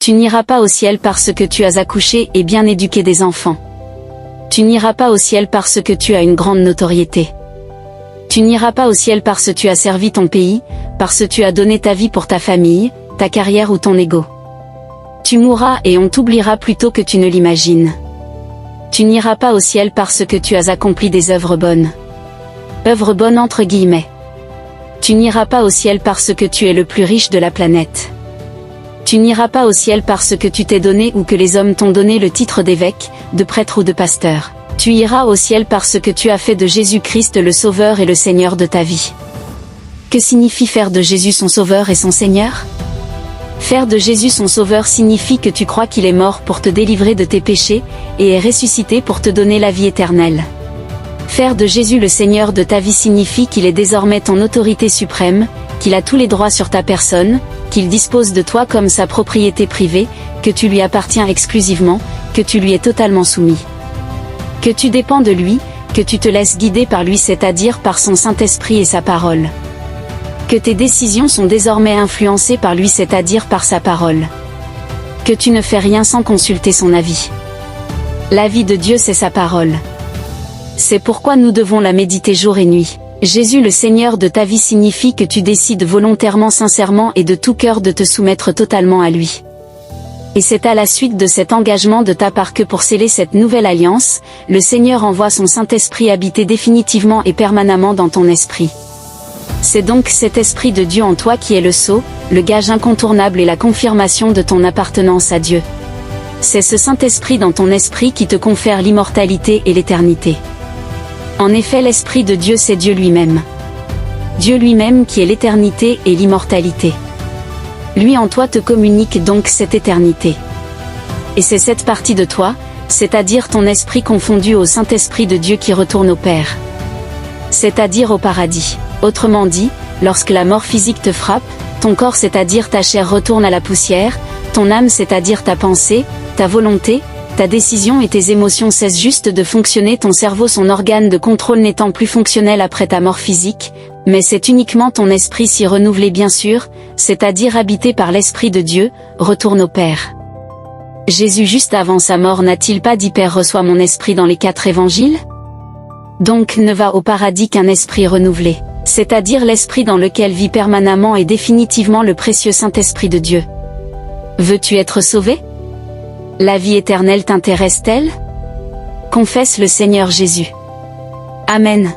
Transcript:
Tu n'iras pas au ciel parce que tu as accouché et bien éduqué des enfants. Tu n'iras pas au ciel parce que tu as une grande notoriété. Tu n'iras pas au ciel parce que tu as servi ton pays, parce que tu as donné ta vie pour ta famille, ta carrière ou ton ego. Tu mourras et on t'oubliera plutôt que tu ne l'imagines. Tu n'iras pas au ciel parce que tu as accompli des œuvres bonnes. Œuvres bonnes entre guillemets. Tu n'iras pas au ciel parce que tu es le plus riche de la planète. Tu n'iras pas au ciel parce que tu t'es donné ou que les hommes t'ont donné le titre d'évêque, de prêtre ou de pasteur. Tu iras au ciel parce que tu as fait de Jésus-Christ le Sauveur et le Seigneur de ta vie. Que signifie faire de Jésus son Sauveur et son Seigneur? Faire de Jésus son Sauveur signifie que tu crois qu'il est mort pour te délivrer de tes péchés, et est ressuscité pour te donner la vie éternelle. Faire de Jésus le Seigneur de ta vie signifie qu'il est désormais ton autorité suprême, qu'il a tous les droits sur ta personne, qu'il dispose de toi comme sa propriété privée, que tu lui appartiens exclusivement, que tu lui es totalement soumis. Que tu dépends de lui, que tu te laisses guider par lui, c'est-à-dire par son Saint-Esprit et sa parole. Que tes décisions sont désormais influencées par lui, c'est-à-dire par sa parole. Que tu ne fais rien sans consulter son avis. L'avis de Dieu, c'est sa parole. C'est pourquoi nous devons la méditer jour et nuit. Jésus le Seigneur de ta vie signifie que tu décides volontairement, sincèrement et de tout cœur de te soumettre totalement à lui. Et c'est à la suite de cet engagement de ta part que pour sceller cette nouvelle alliance, le Seigneur envoie son Saint-Esprit habiter définitivement et permanemment dans ton esprit. C'est donc cet Esprit de Dieu en toi qui est le sceau, le gage incontournable et la confirmation de ton appartenance à Dieu. C'est ce Saint-Esprit dans ton esprit qui te confère l'immortalité et l'éternité. En effet, l'Esprit de Dieu, c'est Dieu lui-même. Dieu lui-même qui est l'éternité et l'immortalité. Lui en toi te communique donc cette éternité. Et c'est cette partie de toi, c'est-à-dire ton esprit confondu au Saint-Esprit de Dieu qui retourne au Père. C'est-à-dire au paradis. Autrement dit, lorsque la mort physique te frappe, ton corps, c'est-à-dire ta chair, retourne à la poussière, ton âme, c'est-à-dire ta pensée, ta volonté, ta décision et tes émotions cessent juste de fonctionner, ton cerveau, son organe de contrôle n'étant plus fonctionnel après ta mort physique, mais c'est uniquement ton esprit si renouvelé bien sûr, c'est-à-dire habité par l'Esprit de Dieu, retourne au Père. Jésus juste avant sa mort n'a-t-il pas dit Père reçois mon esprit dans les 4 évangiles? Donc ne va au paradis qu'un esprit renouvelé, c'est-à-dire l'esprit dans lequel vit permanemment et définitivement le précieux Saint-Esprit de Dieu. Veux-tu être sauvé? La vie éternelle t'intéresse-t-elle? Confesse le Seigneur Jésus. Amen.